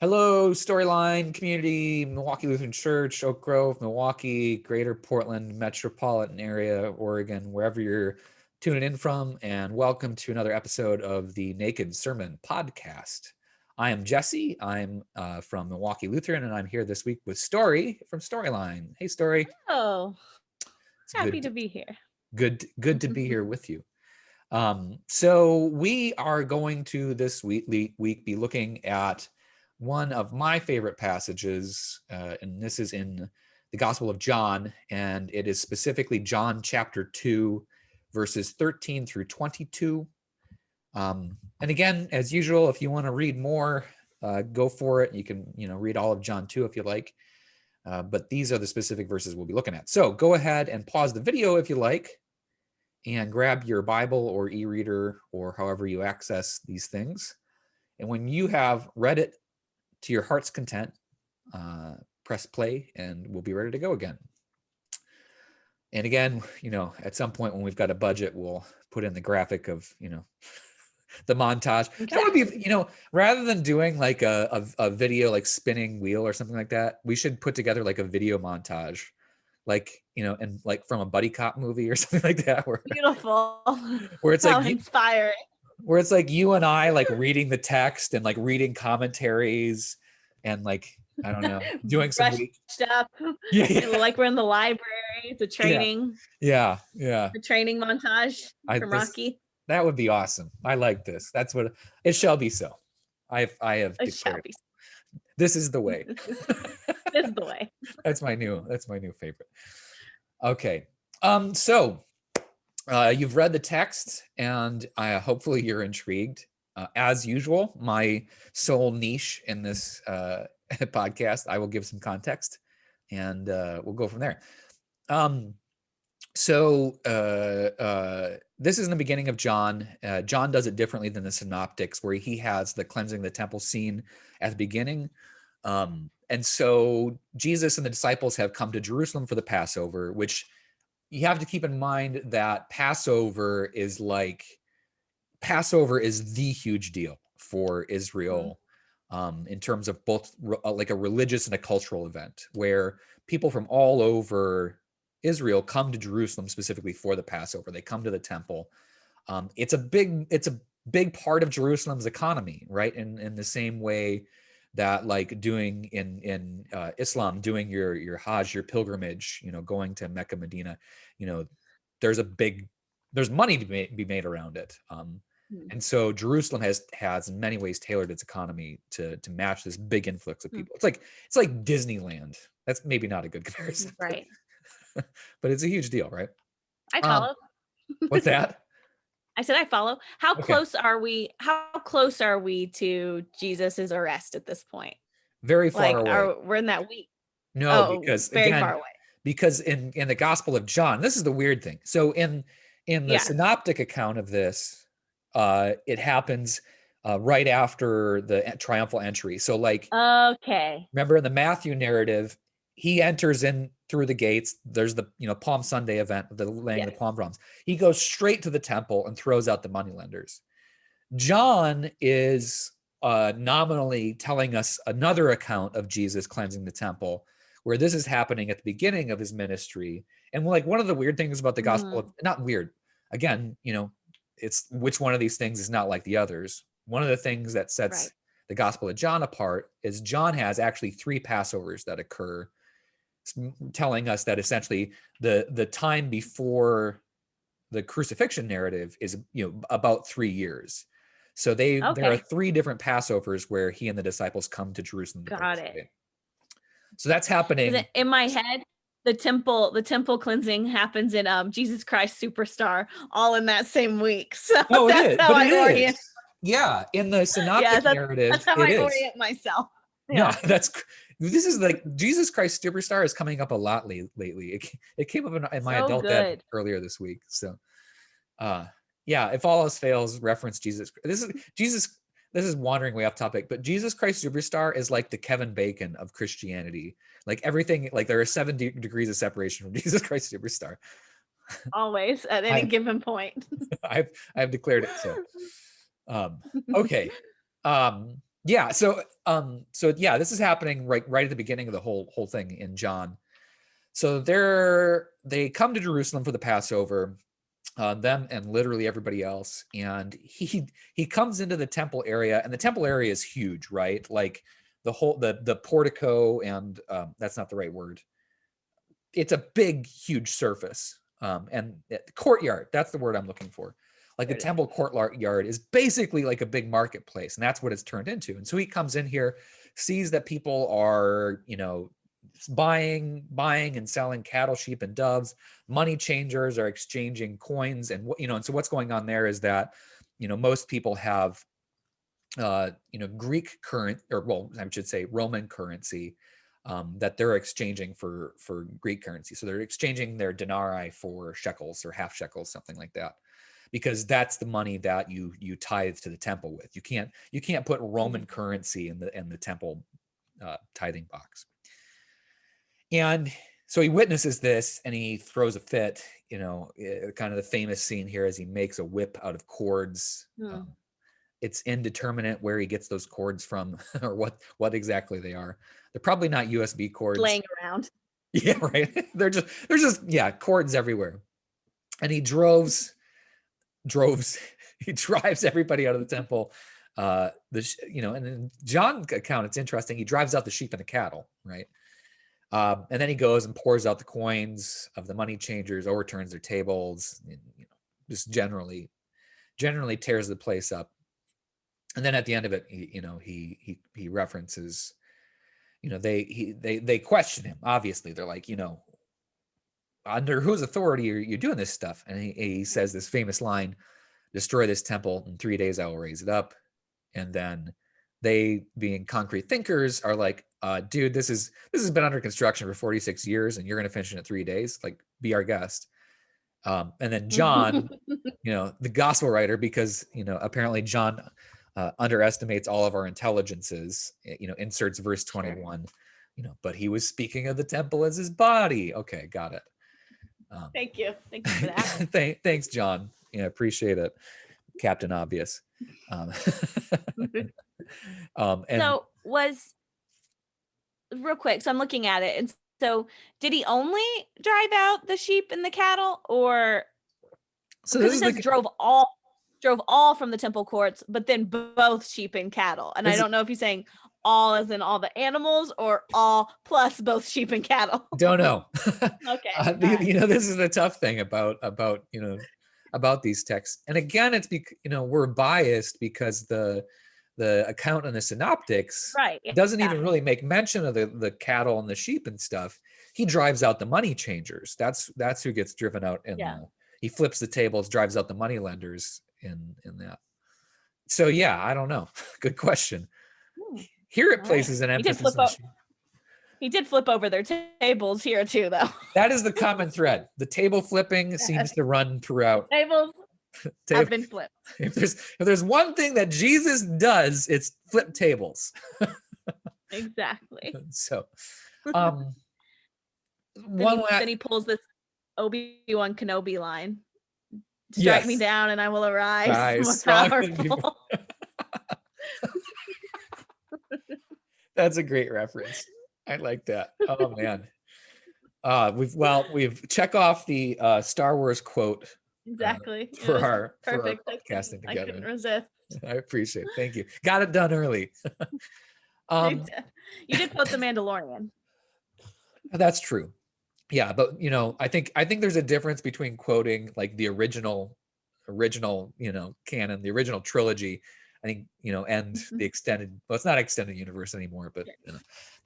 Hello, Storyline community, Milwaukee Lutheran Church, Oak Grove, Milwaukee, Greater Portland metropolitan area, Oregon, wherever you're tuning in from, and welcome to another episode of the Naked Sermon podcast. I am Jesse. I'm from Milwaukee Lutheran, and I'm here this week with Story from Storyline. Hey, Story. Oh, It's happy to be here. Good to be here with you. So we are going to this week be looking at one of my favorite passages, and this is in the Gospel of John, and it is specifically John chapter 2, verses 13 through 22. And again, as usual, if you want to read more, go for it. You can, read all of John 2 if you like. But these are the specific verses we'll be looking at. So go ahead and pause the video if you like, and grab your Bible or e-reader or however you access these things. And when you have read it to your heart's content, press play and we'll be ready to go again. And again, at some point when we've got a budget, we'll put in the graphic of, the montage. Exactly. That would be, rather than doing like a video like spinning wheel or something like that, we should put together like a video montage, like, and like from a buddy cop movie or something like that. Beautiful. Where it's like inspiring. Where it's like you and I like reading the text and like reading commentaries and like, I don't know, doing some stuff. Yeah. Like we're in the library, the training. Yeah. The training montage from Rocky. That would be awesome. I like this. That's what it shall be. So I have declared. This is the way. This is the way. That's my new favorite. Okay. So you've read the text and hopefully you're intrigued. As usual, my sole niche in this podcast, I will give some context and we'll go from there. So this is in the beginning of John. John does it differently than the synoptics, where he has the cleansing the temple scene at the beginning. And so Jesus and the disciples have come to Jerusalem for the Passover, which you have to keep in mind that Passover is the huge deal for Israel, in terms of both like a religious and a cultural event where people from all over Israel come to Jerusalem specifically for the Passover. They come to the temple. It's a big part of Jerusalem's economy, right? In the same way that like doing in Islam, doing your Hajj, your pilgrimage, going to Mecca, Medina, there's money to be made around it. And so Jerusalem has in many ways tailored its economy to match this big influx of people. It's like Disneyland. That's maybe not a good comparison, right? But it's a huge deal, right? I follow. What's that? I said I follow. How close are we? How close are we to Jesus's arrest at this point? Very far away. We're in that week. No, because very far away. Because in the Gospel of John, this is the weird thing. So in the synoptic account of this, it happens right after the triumphal entry. So like, remember in the Matthew narrative, he enters in through the gates. There's the Palm Sunday event, the laying of the palm fronds. He goes straight to the temple and throws out the moneylenders. John is nominally telling us another account of Jesus cleansing the temple, where this is happening at the beginning of his ministry. And like one of the weird things about the gospel, not weird, again, it's which one of these things is not like the others. One of the things that sets the Gospel of John apart is John has actually 3 Passovers that occur, telling us that essentially the time before the crucifixion narrative is about 3 years. So there are 3 different Passovers where he and the disciples come to Jerusalem. Got it. So that's happening in my head. The temple cleansing happens in Jesus Christ Superstar, all in that same week. So that's how I orient. Yeah, in the synoptic narrative, that's how I orient myself. Yeah, this is like Jesus Christ Superstar is coming up a lot lately. It came up in my adult ed earlier this week. So, if all else fails, reference Jesus. This is wandering way off topic, but Jesus Christ Superstar is like the Kevin Bacon of Christianity. Like everything, like there are 7 degrees of separation from Jesus Christ Superstar. Always at any given point. I've declared it so. Okay. Yeah. So yeah, this is happening right at the beginning of the whole thing in John. So they come to Jerusalem for the Passover, them and literally everybody else. And he comes into the temple area, and the temple area is huge, right? Like the portico, and that's not the right word. It's a big, huge surface. And courtyard, that's the word I'm looking for. Like the temple courtyard is basically like a big marketplace, and that's what it's turned into. And so he comes in here, sees that people are, buying and selling cattle, sheep, and doves. Money changers are exchanging coins, and and so what's going on there is that, most people have, Greek I should say Roman currency, that they're exchanging for Greek currency. So they're exchanging their denarii for shekels or half shekels, something like that, because that's the money that you tithe to the temple with. You can't put Roman currency in the temple tithing box. And so he witnesses this and he throws a fit. Kind of the famous scene here is he makes a whip out of cords. It's indeterminate where he gets those cords from or what exactly they are. They're probably not USB cords laying around. Yeah, right. There's just cords everywhere. And he drives everybody out of the temple. And in John's account, it's interesting. He drives out the sheep and the cattle, right? And then he goes and pours out the coins of the money changers, overturns their tables, and, just generally tears the place up. And then at the end of it, he references, they question him. Obviously, they're like, under whose authority are you doing this stuff? And he says this famous line, "Destroy this temple, in 3 days I will raise it up." And then they, being concrete thinkers, are like, dude, this has been under construction for 46 years, and you're going to finish it in 3 days. Like, be our guest. And then John, the gospel writer, because apparently John underestimates all of our intelligences, inserts verse 21, but he was speaking of the temple as his body. Okay, got it. Thank you for that. Thanks, John. Appreciate it, Captain Obvious. And so was real quick. So I'm looking at it, and so did he only drive out the sheep and the cattle, or so this says drove all from the temple courts, but then both sheep and cattle. And I don't know if he's saying all as in all the animals or all plus both sheep and cattle. Don't know. Okay. This is the tough thing about these texts. And again, it's we're biased because the account in the synoptics doesn't even really make mention of the cattle and the sheep and stuff. He drives out the money changers. That's who gets driven out. He flips the tables, drives out the money lenders in that. So I don't know. Good question. Here it places an emphasis on sheep. He did flip over their tables here too, though. That is the common thread. The table flipping seems to run throughout. Tables have been flipped. If there's one thing that Jesus does, it's flip tables. Exactly. So, then he pulls this Obi-Wan Kenobi line. Strike me down and I will arise more powerful. That's a great reference. I like that. Oh man. We've check off the Star Wars quote. Exactly. For our podcasting together. I couldn't resist. I appreciate it. Thank you. Got it done early. You did quote The Mandalorian. That's true. Yeah, but I think there's a difference between quoting like the original, canon, the original trilogy. I think, and the extended, well, it's not extended universe anymore, but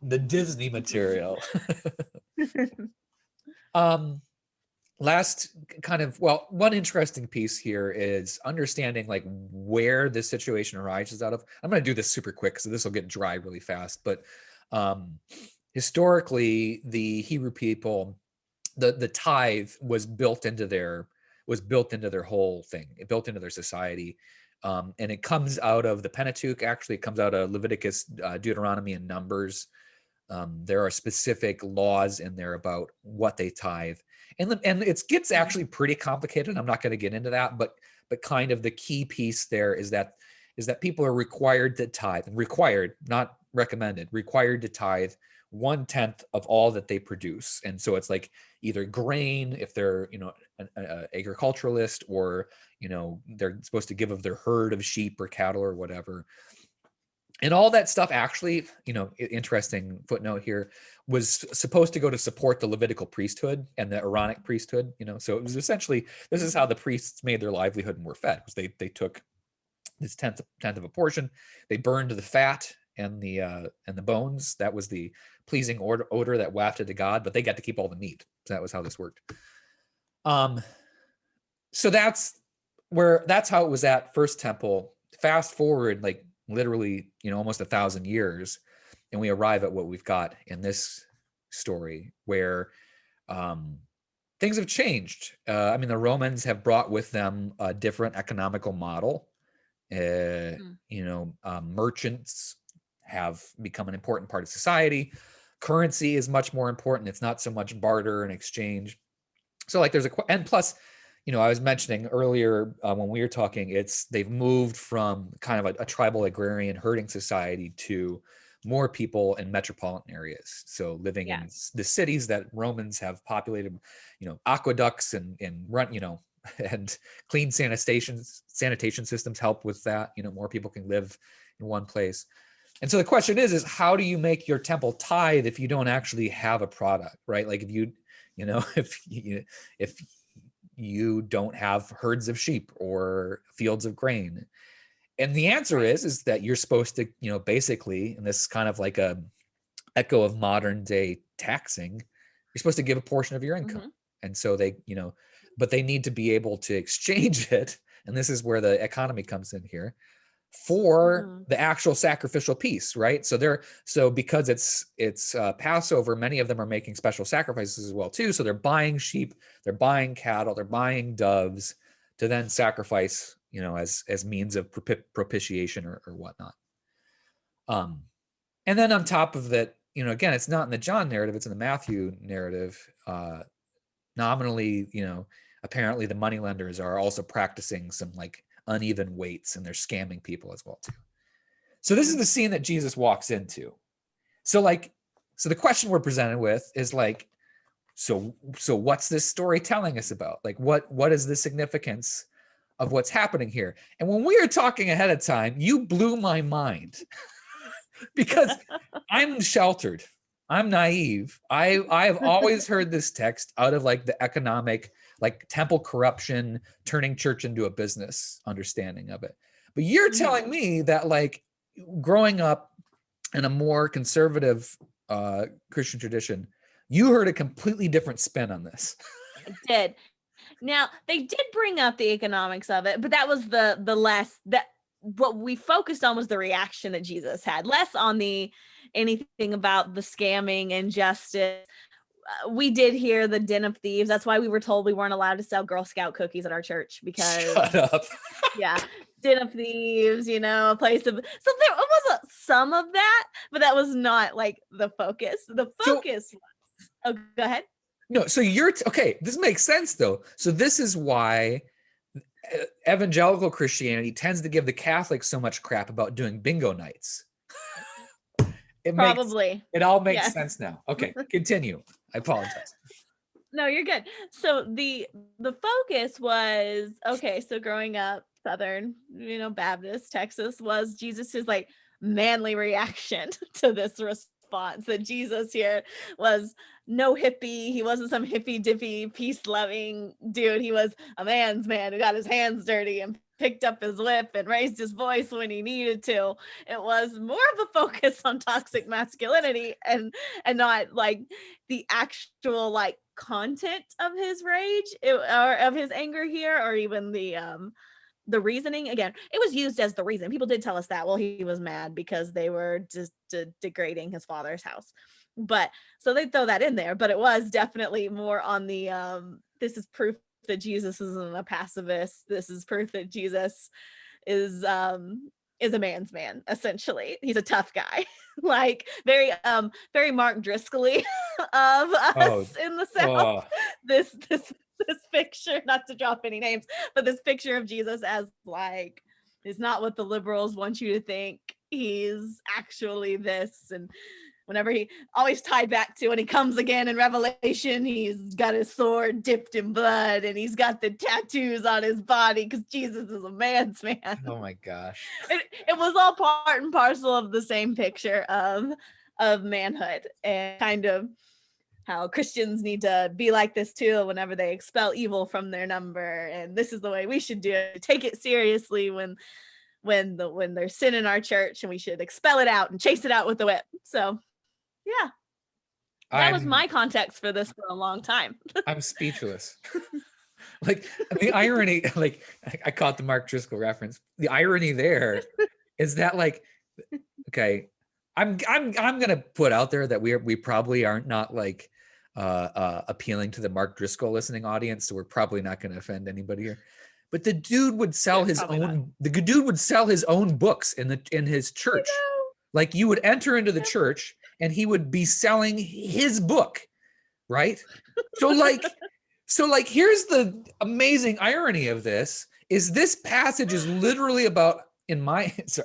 the Disney material. Last kind of, one interesting piece here is understanding like where this situation arises out of. I'm going to do this super quick, so this will get dry really fast. But historically, the Hebrew people, the tithe was built into their whole thing. It built into their society. And it comes out of the Pentateuch. Actually, it comes out of Leviticus, Deuteronomy, and Numbers. There are specific laws in there about what they tithe, and it gets actually pretty complicated. I'm not going to get into that, but kind of the key piece there is that is that people are required to tithe, required, not recommended, required to tithe 1/10 of all that they produce. And so it's like either grain, if they're, an agriculturalist, or, they're supposed to give of their herd of sheep or cattle or whatever. And all that stuff actually, interesting footnote here, was supposed to go to support the Levitical priesthood and the Aaronic priesthood, so it was essentially, this is how the priests made their livelihood and were fed, was they took this tenth of a portion, they burned the fat and the bones. That was the pleasing odor that wafted to God, but they got to keep all the meat. So that was how this worked. So that's how it was at First Temple. Fast forward, like literally, almost 1,000 years, and we arrive at what we've got in this story, where things have changed. The Romans have brought with them a different economical model. Merchants have become an important part of society. Currency is much more important. It's not so much barter and exchange. So like and plus, I was mentioning earlier when we were talking, they've moved from kind of a tribal agrarian herding society to more people in metropolitan areas. So living in the cities that Romans have populated, aqueducts and run, and clean sanitation systems help with that. More people can live in one place. And so the question is how do you make your temple tithe if you don't actually have a product, right? Like if you don't have herds of sheep or fields of grain. And the answer is that you're supposed to, basically, and this is kind of like a echo of modern day taxing, you're supposed to give a portion of your income. Mm-hmm. And so they, but they need to be able to exchange it. And this is where the economy comes in here, for the actual sacrificial piece, right? So because it's Passover, many of them are making special sacrifices as well too. So they're buying sheep, they're buying cattle, they're buying doves to then sacrifice, as means of propitiation or whatnot. And then on top of that, again, it's not in the John narrative, it's in the Matthew narrative. Nominally, apparently the moneylenders are also practicing some like uneven weights, and they're scamming people as well too. So this is the scene that Jesus walks into. So the question we're presented with is like, so what's this story telling us about? Like what is the significance of what's happening here? And when we were talking ahead of time, you blew my mind because I'm sheltered. I'm naive. I've always heard this text out of like the economic, like temple corruption, turning church into a business understanding of it. But you're telling me that like growing up in a more conservative Christian tradition, you heard a completely different spin on this. I did. Now they did bring up the economics of it, but that was the less that what we focused on was the reaction that Jesus had, less on the anything about the scamming and justice. We did hear the den of thieves. That's why we were told we weren't allowed to sell Girl Scout cookies at our church, because shut up. Yeah, den of thieves, a place of, so there was some of that, but that was not like the focus. The focus was, oh, go ahead. No, so okay, this makes sense though. So this is why evangelical Christianity tends to give the Catholics so much crap about doing bingo nights. It all makes sense now. Okay, continue. I apologize. No, you're good. So the focus was, okay, so growing up Southern, Baptist Texas, was Jesus's like manly reaction to this response, that Jesus here was no hippie. He wasn't some hippie dippy peace loving dude. He was a man's man who got his hands dirty and picked up his whip and raised his voice when he needed to. It was more of a focus on toxic masculinity and not like the actual like content of his rage or of his anger here, or even the reasoning. Again, it was used as the reason. People did tell us that, well, he was mad because they were just degrading his father's house. But so they throw that in there, but it was definitely more on the this is proof that Jesus isn't a pacifist. This is proof that Jesus is a man's man. Essentially, he's a tough guy, like very Mark Driscoll of us in the South. This picture, not to drop any names, but this picture of Jesus as like is not what the liberals want you to think. He's actually this. And whenever he always tied back to when he comes again in Revelation, he's got his sword dipped in blood and he's got the tattoos on his body because Jesus is a man's man. Oh my gosh. It was all part and parcel of the same picture of manhood, and kind of how Christians need to be like this too whenever they expel evil from their number. And this is the way we should do it. Take it seriously when there's sin in our church, and we should expel it out and chase it out with the whip. So yeah, that was my context for this for a long time. I'm speechless. Like the irony, like I caught the Mark Driscoll reference. The irony there is that, like, okay, I'm gonna put out there that we probably aren't not like appealing to the Mark Driscoll listening audience, so we're probably not going to offend anybody here. But the dude would sell his own. The dude would sell his own books in his church. Like, you would enter into the church and he would be selling his book, right? So like here's the amazing irony of this: is this passage is literally about,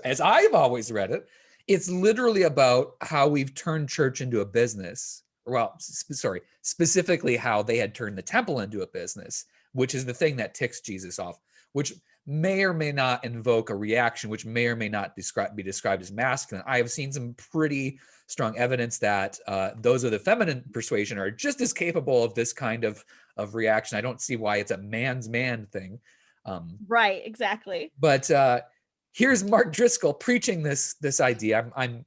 as I've always read it, it's literally about how we've turned church into a business. Well, specifically how they had turned the temple into a business, which is the thing that ticks Jesus off, which may or may not invoke a reaction, which may or may not be described as masculine. I have seen some pretty strong evidence that those of the feminine persuasion are just as capable of this kind of reaction. I don't see why it's a man's man thing. Right, exactly. But here's Mark Driscoll preaching this idea. I'm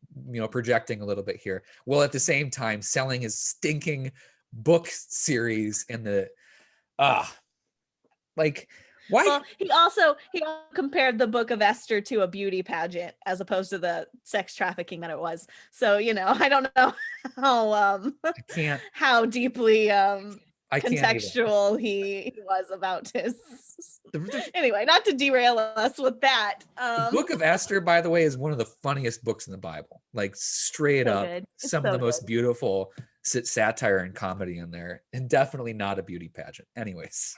projecting a little bit here, while at the same time selling his stinking book series in the like, why? Well, he also compared the book of Esther to a beauty pageant as opposed to the sex trafficking that it was. So, I don't know how deeply contextual he was about his. Anyway, not to derail us with that. The book of Esther, by the way, is one of the funniest books in the Bible. Like, straight up, some of the most beautiful satire and comedy in there, and definitely not a beauty pageant. Anyways.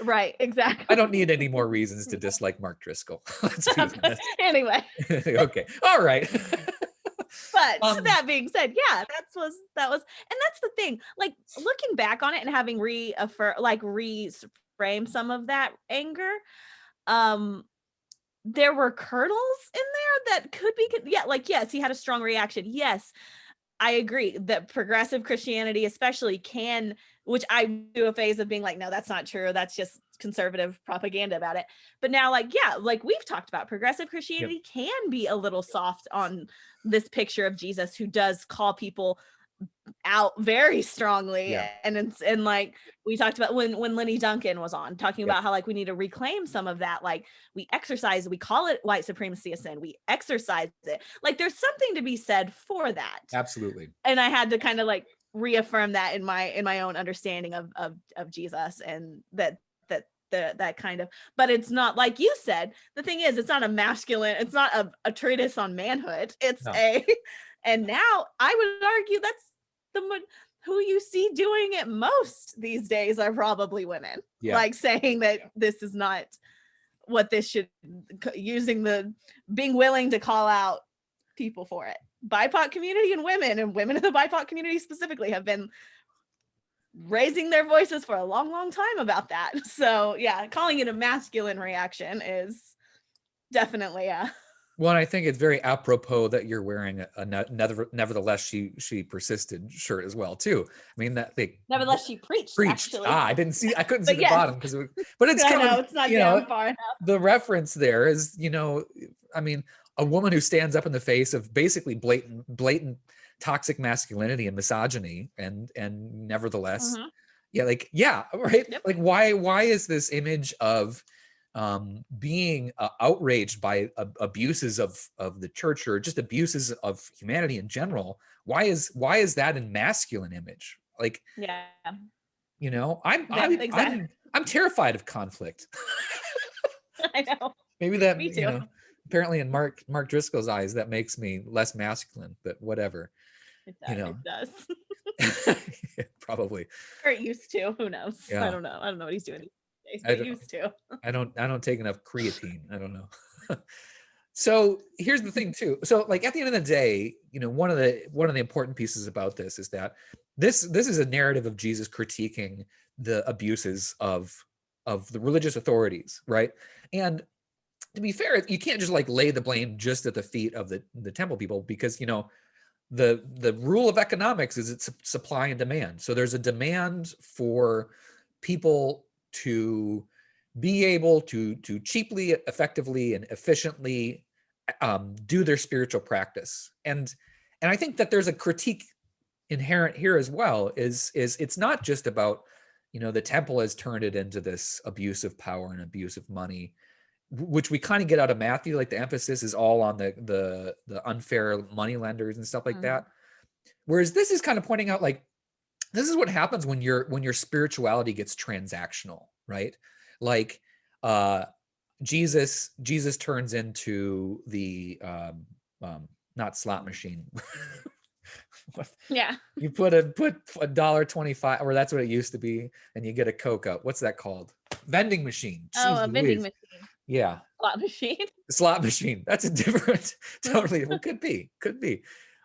Right, exactly. I don't need any more reasons to dislike Mark Driscoll. Let's do this. Anyway. Okay. All right. But that being said, yeah, that was, and that's the thing. Like, looking back on it and having reframe some of that anger, there were kernels in there that could be, yes, he had a strong reaction. Yes, I agree that progressive Christianity especially can, which I do a phase of being like, no, that's not true. That's just conservative propaganda about it. But now, like we've talked about, progressive Christianity can be a little soft on this picture of Jesus, who does call people out very strongly. And like we talked about when Lenny Duncan was on talking about how, like, we need to reclaim some of that. Like, we call it white supremacy a sin, we exercise it. Like, there's something to be said for that. Absolutely. And I had to kind of like reaffirm that in my own understanding of Jesus, and that kind of, but it's not, like you said, the thing is, it's not a masculine, it's not a treatise on manhood. It's and now I would argue that's who you see doing it most these days are probably women. Like, saying that this is not what this should, being willing to call out people for it. BIPOC community and women in the BIPOC community specifically have been raising their voices for a long, long time about that. So yeah, calling it a masculine reaction is definitely well, and I think it's very apropos that you're wearing a nevertheless she persisted shirt as well too. I mean, that they nevertheless she preached. Actually. I couldn't see the bottom but it's coming. It's not down far enough. The reference there is, I mean, a woman who stands up in the face of basically blatant toxic masculinity and misogyny, and nevertheless, right? Like, why is this image of being outraged by abuses of the church, or just abuses of humanity in general? Why is that in masculine image? Like, I'm terrified of conflict. I know. Maybe that, me too. Apparently in Mark Driscoll's eyes, that makes me less masculine, but whatever. It does. It does. Probably. Or it used to. Who knows? Yeah. I don't know what he's doing these days, but used to. I don't take enough creatine. I don't know. So here's the thing too. So like at the end of the day, one of the important pieces about this is that this is a narrative of Jesus critiquing the abuses of the religious authorities, right? And to be fair, you can't just like lay the blame just at the feet of the temple people, because the rule of economics is it's supply and demand. So there's a demand for people to be able to cheaply, effectively, and efficiently do their spiritual practice. And I think that there's a critique inherent here as well. Is it's not just about, the temple has turned it into this abuse of power and abuse of money, which we kind of get out of Matthew. Like the emphasis is all on the unfair money lenders and stuff like that. Whereas this is kind of pointing out, like, this is what happens when your spirituality gets transactional, right? Like Jesus turns into the not slot machine. Yeah. You put $1.25, or that's what it used to be, and you get a Coke out. What's that called? Vending machine. Oh, Jeez a vending Louise. machine. Yeah. Slot machine. Slot machine. That's a different, totally. Well, could be.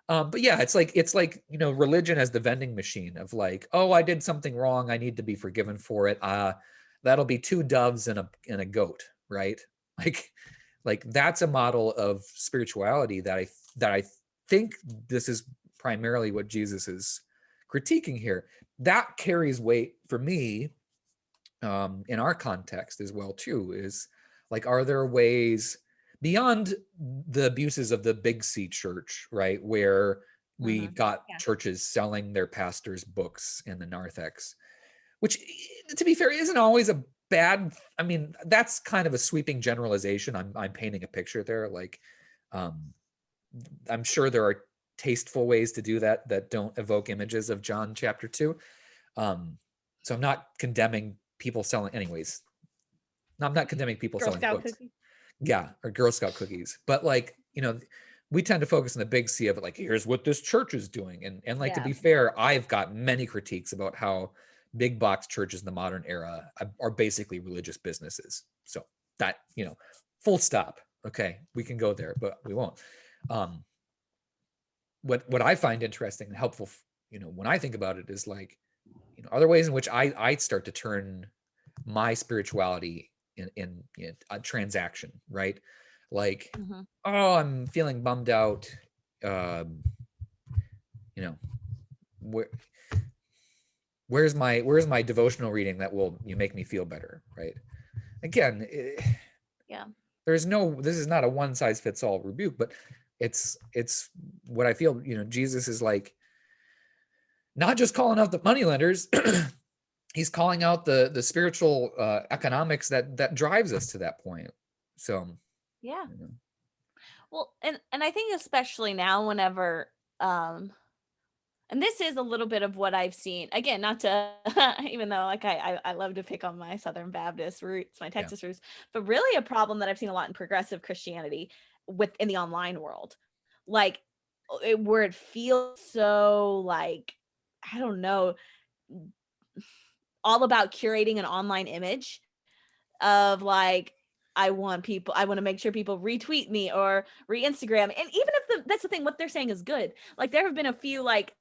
But yeah, it's like religion as the vending machine of like, oh, I did something wrong, I need to be forgiven for it. That'll be 2 doves and a goat, right? Like that's a model of spirituality that I think this is primarily what Jesus is critiquing here. That carries weight for me in our context as well too. Is like, are there ways beyond the abuses of the Big C church, right, where we got churches selling their pastors' books in the narthex, which, to be fair, isn't always a bad. I mean, that's kind of a sweeping generalization. I'm painting a picture there. Like, I'm sure there are tasteful ways to do that don't evoke images of John chapter 2. So I'm not condemning people selling, anyways. No, I'm not condemning people Girl selling Scout books. cookies. Yeah, or Girl Scout cookies. But like, we tend to focus on the Big C of it, like, here's what this church is doing. And like, to be fair, I've got many critiques about how big box churches in the modern era are basically religious businesses. So that, full stop. Okay, we can go there, but we won't. What I find interesting and helpful, when I think about it, is like, are there ways in which I start to turn my spirituality in a transaction, right? Like, oh, I'm feeling bummed out. Where's my devotional reading that will make me feel better, right? Again, this is not a one size fits all rebuke, but it's what I feel. Jesus is like not just calling out the moneylenders. He's calling out the spiritual economics that drives us to that point. So Well, and I think especially now, whenever and this is a little bit of what I've seen. Again, not to even though like I love to pick on my Southern Baptist roots, my Texas roots, but really a problem that I've seen a lot in progressive Christianity within the online world, like where it feels so like, I don't know, all about curating an online image of like, I want to make sure people retweet me or re-Instagram. And even if that's the thing, what they're saying is good. Like there have been a few, like,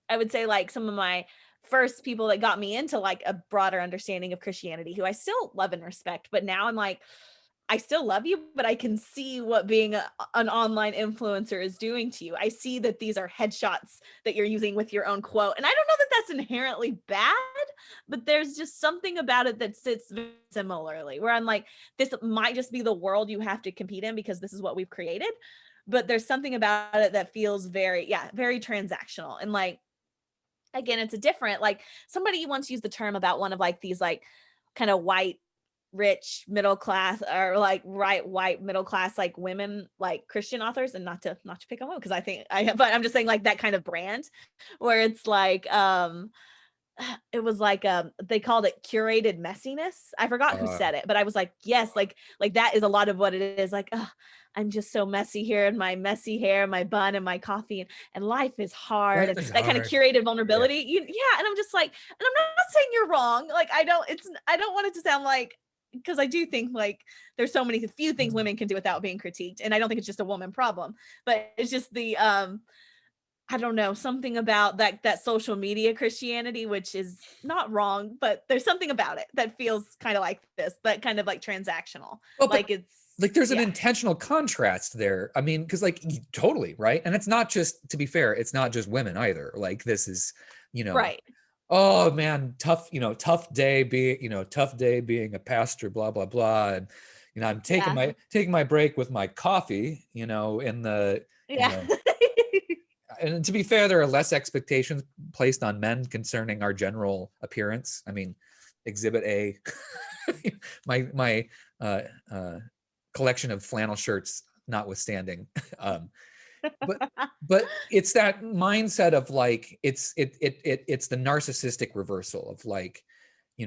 I would say like some of my first people that got me into like a broader understanding of Christianity, who I still love and respect, but now I'm like, I still love you, but I can see what being an online influencer is doing to you. I see that these are headshots that you're using with your own quote. And I don't know that that's inherently bad, but there's just something about it that sits similarly, where I'm like, this might just be the world you have to compete in because this is what we've created. But there's something about it that feels very transactional. And like, again, it's a different, like somebody once used the term about one of like these like kind of white, rich middle class, or like white middle class like women, like Christian authors, and not to pick on women because I think but I'm just saying like that kind of brand where it's like it was like they called it curated messiness. I forgot who said it, but I was like, yes, like that is a lot of what it is. Like, oh, I'm just so messy here in my messy hair, my bun, and my coffee, and life is hard. And that kind of curated vulnerability. And I'm just like, and I'm not saying you're wrong. Like I don't want it to sound like because I do think like there's so many few things women can do without being critiqued, and I don't think it's just a woman problem, but it's just the I don't know, something about that social media Christianity, which is not wrong, but there's something about it that feels kind of like this, but kind of like transactional. Well, but Like it's like there's an yeah, intentional contrast there. I mean, because like totally, right? And it's not just, to be fair, it's not just women either. Like this is, you know, right. oh man, tough, tough day tough day being a pastor, blah, blah, blah. And I'm taking Yeah. my break with my coffee, in the, you Yeah. know, and to be fair, there are less expectations placed on men concerning our general appearance. I mean, Exhibit A, my uh, uh, collection of flannel shirts notwithstanding, but it's that mindset of like it's the narcissistic reversal of like,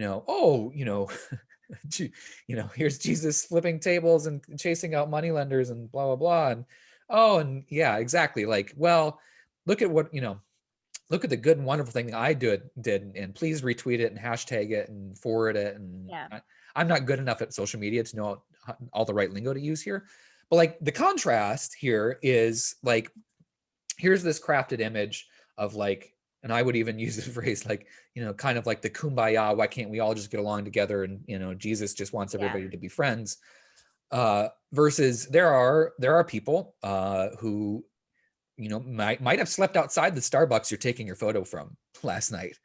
oh, here's Jesus flipping tables and chasing out moneylenders and blah blah blah, and oh, and yeah, exactly, like, well, look at what look at the good and wonderful thing that I did, and please retweet it and hashtag it and forward it. And Yeah. I'm not good enough at social media to know all the right lingo to use here. But like the contrast here is like, here's this crafted image of like, and I would even use the phrase like, kind of like the kumbaya, why can't we all just get along together? And, Jesus just wants Yeah. everybody to be friends. Versus there are people who might have slept outside the Starbucks you're taking your photo from last night.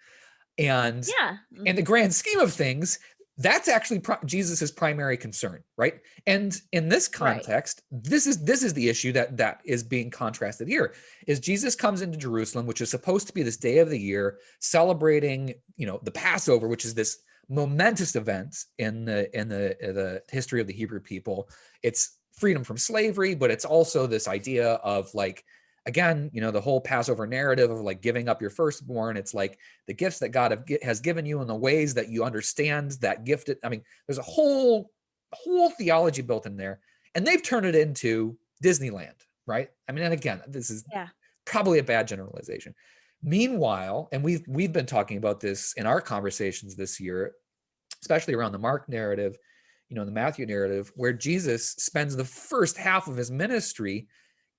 And Yeah. in the grand scheme of things, that's actually Jesus's primary concern, right? And in this Right. context, this is the issue that is being contrasted here. Is Jesus comes into Jerusalem, which is supposed to be this day of the year celebrating, the Passover, which is this momentous event in the history of the Hebrew people. It's freedom from slavery, but it's also this idea of like, again, the whole Passover narrative of like giving up your firstborn. It's like the gifts that God has given you and the ways that you understand that gift. I mean, there's a whole theology built in there, and they've turned it into Disneyland, right? I mean, and again, this is Yeah. probably a bad generalization. Meanwhile, and we've been talking about this in our conversations this year, especially around the Mark narrative, the Matthew narrative, where Jesus spends the first half of his ministry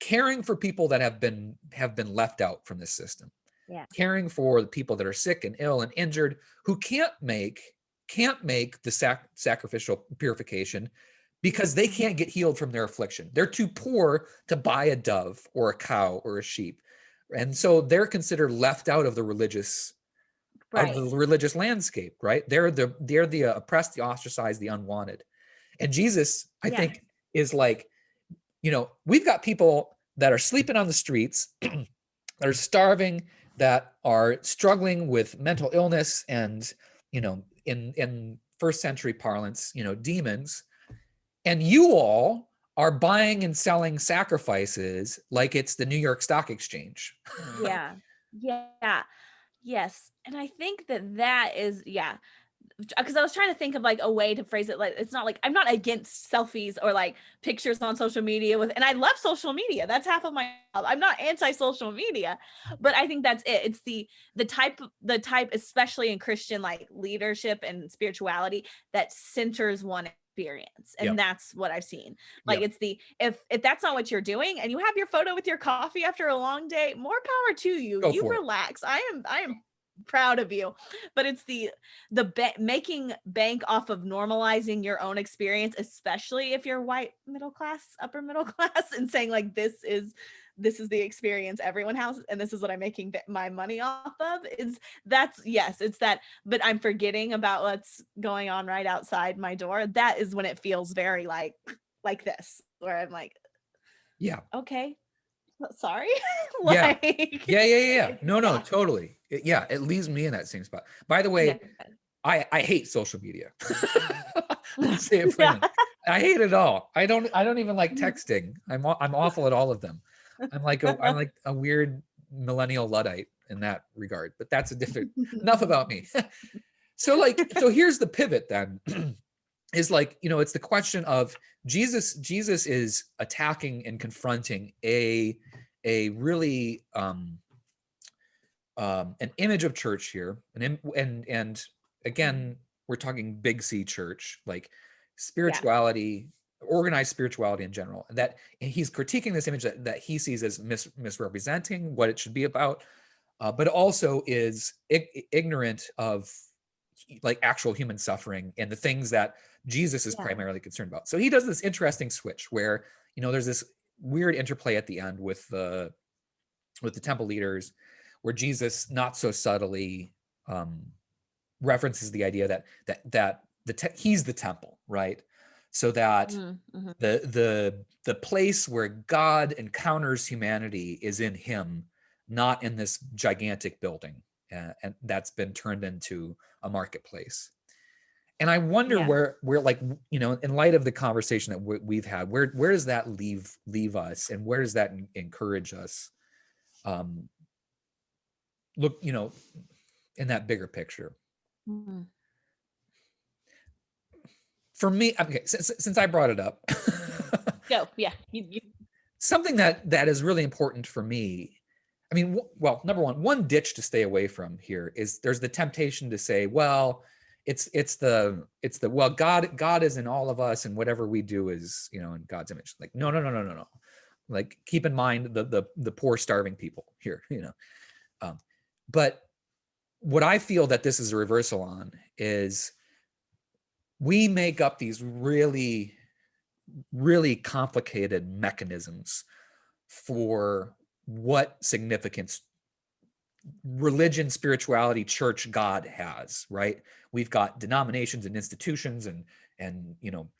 caring for people that have been left out from this system, Yeah. caring for the people that are sick and ill and injured, who can't make the sacrificial purification because they can't get healed from their affliction. They're too poor to buy a dove or a cow or a sheep, and so they're considered left out of the religious Right. landscape, right? They're the oppressed, the ostracized, the unwanted. And Jesus, I Yeah. think, is like, we've got people that are sleeping on the streets, that are starving, that are struggling with mental illness and, in first century parlance, demons. And you all are buying and selling sacrifices like it's the New York Stock Exchange. Yeah. Yeah. Yes. And I think that is, yeah, because I was trying to think of like a way to phrase it. Like, it's not like I'm not against selfies or like pictures on social media and I love social media. That's half of my, I'm not anti social media, but I think that's it. It's the type, especially in Christian like leadership and spirituality, that centers one experience. And Yep. that's what I've seen. Like, Yep. it's if that's not what you're doing and you have your photo with your coffee after a long day, more power to you. Go You for it. relax. I am proud of you. But it's the making bank off of normalizing your own experience, especially if you're white middle class, upper middle class, and saying like, this is the experience everyone has and this is what I'm making my money off of. Yes, it's that, but I'm forgetting about what's going on right outside my door. That is when it feels very like this, where I'm like, Yeah. okay, sorry. Yeah. Like, Yeah. No, yeah, totally. It leaves me in that same spot. By the yeah. way, I hate social media. I'll say it Yeah. plainly. I hate it all. I don't even like texting. I'm awful at all of them. I'm like a weird millennial Luddite in that regard, but that's a different, enough about me. So here's the pivot then. Is like, it's the question of Jesus is attacking and confronting a really an image of church here, and again, we're talking big C church, like spirituality, organized spirituality in general. And that he's critiquing this image that he sees as misrepresenting what it should be about, but also is ignorant of like actual human suffering and the things that Jesus is primarily concerned about. So he does this interesting switch where, there's this weird interplay at the end with the temple leaders, where Jesus not so subtly references the idea that he's the temple, right? So that the place where God encounters humanity is in him, not in this gigantic building, and that's been turned into a marketplace. And I wonder where like, in light of the conversation that we've had, where does that leave us, and where does that encourage us? Look, in that bigger picture. For me, okay, since I brought it up, something that is really important for me. I mean, well, number one ditch to stay away from here is there's the temptation to say, well, it's the well, God is in all of us, and whatever we do is, in God's image. Like, no. Like, keep in mind the poor, starving people here, but what I feel that this is a reversal on is we make up these really, really complicated mechanisms for what significance religion, spirituality, church, God has, right? We've got denominations and institutions and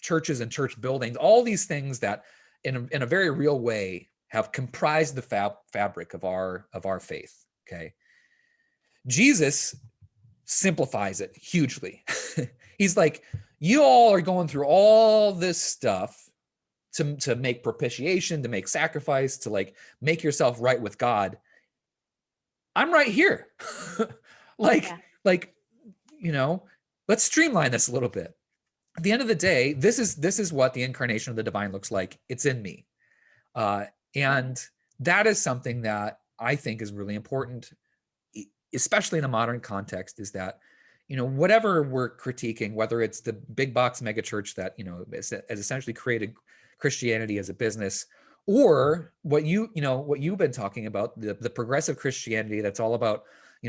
churches and church buildings, all these things that in a very real way have comprised the fabric of our faith. Okay. Jesus simplifies it hugely. He's like, you all are going through all this stuff to make propitiation, to make sacrifice, to like make yourself right with God. I'm right here. Let's streamline this a little bit. At the end of the day, this is what the incarnation of the divine looks like. It's in me. And that is something that I think is really important, especially in a modern context, is that, whatever we're critiquing, whether it's the big box megachurch that, has essentially created Christianity as a business, or what you've been talking about, the progressive Christianity that's all about,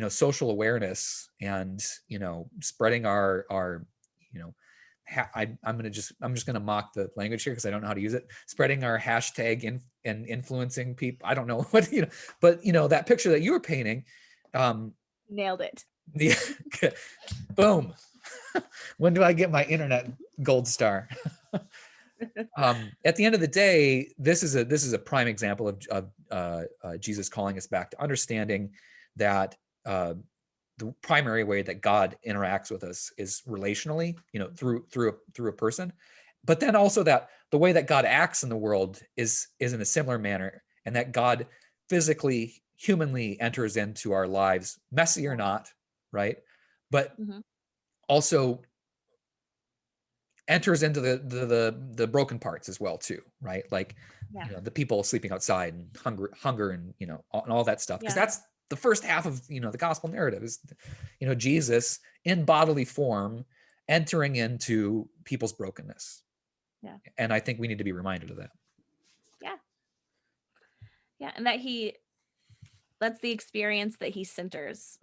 social awareness and, spreading our I'm just going to mock the language here because I don't know how to use it. Spreading our hashtag and influencing people. I don't know what, but that picture that you were painting, nailed it. Yeah. Boom. When do I get my internet gold star? At the end of the day, this is a prime example of Jesus calling us back to understanding that the primary way that God interacts with us is relationally, through a person, but then also that the way that God acts in the world is in a similar manner, and that God physically, humanly enters into our lives, messy or not, right? But also enters into the broken parts as well too, right? Like, the people sleeping outside and hunger and, and all that stuff. Because that's the first half of, the gospel narrative is, Jesus in bodily form entering into people's brokenness. Yeah. And I think we need to be reminded of that. Yeah. Yeah. And that's the experience that he centers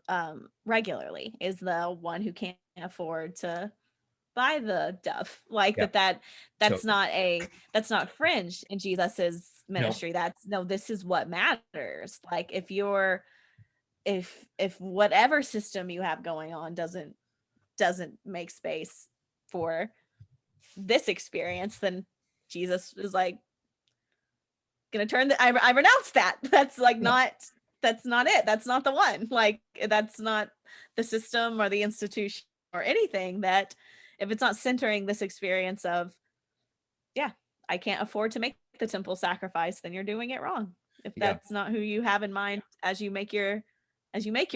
regularly, is the one who can't afford to buy the dove. Like that's totally. that's not fringe in Jesus's ministry. This is what matters. Like, if whatever system you have going on doesn't make space for this experience, then Jesus is like gonna turn I renounce that. That's like that's not it. That's not the one. Like, that's not the system or the institution or anything, that if it's not centering this experience of, I can't afford to make the temple sacrifice, then you're doing it wrong. If that's not who you have in mind as you make your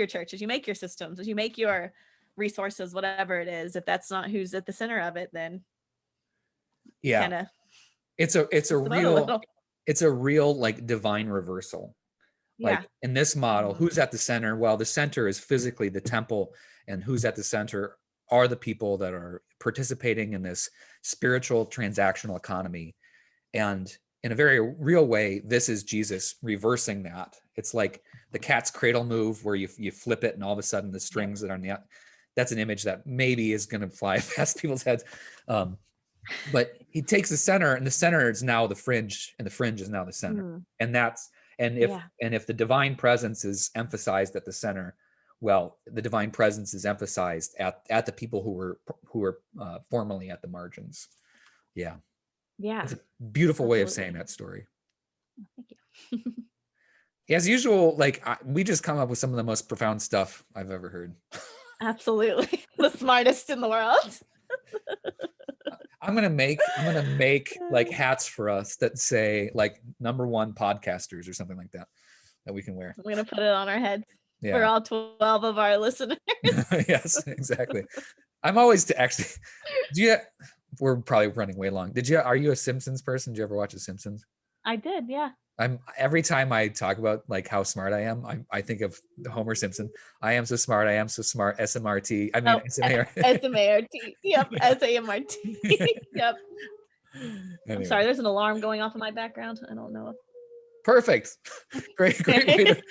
church, as you make your systems, as you make your resources, whatever it is, if that's not who's at the center of it, then it's a real like divine reversal. Like, in this model, who's at the center? Well, the center is physically the temple, and who's at the center are the people that are participating in this spiritual transactional economy. And in a very real way, this is Jesus reversing that. It's like the cat's cradle move where you flip it and all of a sudden the strings that are on the, that's an image that maybe is going to fly past people's heads. But he takes the center, and the center is now the fringe, and the fringe is now the center. And that's, and if the divine presence is emphasized at the center, well, the divine presence is emphasized at the people who were formerly at the margins. Yeah. It's a beautiful way of saying that story. Thank you. As usual, like we just come up with some of the most profound stuff I've ever heard. Absolutely. The smartest in the world. I'm gonna make like hats for us that say like #1 podcasters or something like that we can wear. I'm gonna put it on our heads for Yeah. all 12 of our listeners. Yes, exactly. I'm always we're probably running way long. Are you a Simpsons person? Did you ever watch The Simpsons? I did, yeah. Every time I talk about like how smart I am, I think of Homer Simpson. I am so smart. I am so smart. SMRT. I mean, SMART. Yep. SAMRT. Yep. Anyway. I'm sorry. There's an alarm going off in my background. I don't know. Perfect. Great way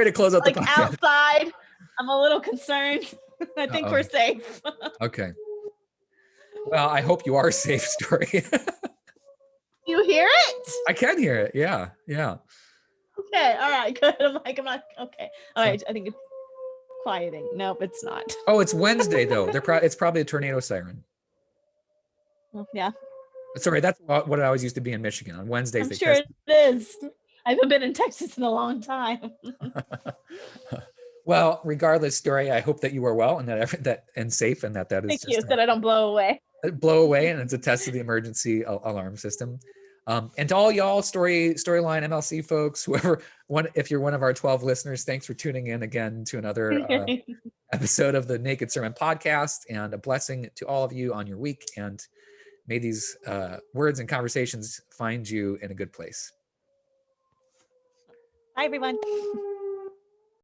to close out like the podcast. Outside, I'm a little concerned. I think we're safe. Okay. Well, I hope you are safe, Stori. You hear it? I can hear it. Yeah. Okay. All right. Good. I'm not okay. All right. I think it's quieting. Nope, it's not. Oh, it's Wednesday though. It's probably a tornado siren. Well, yeah. Sorry, that's what I always used to be in Michigan on Wednesdays. I'm sure it is. I haven't been in Texas in a long time. Well, regardless, Stori, I hope that you are well and that and safe, and that is. Thank you. That I don't blow away. And it's a test of the emergency alarm system. And to all y'all Storyline MLC folks, if you're one of our 12 listeners, thanks for tuning in again to another episode of the Naked Sermon podcast, and a blessing to all of you on your week. And may these words and conversations find you in a good place. Hi, everyone.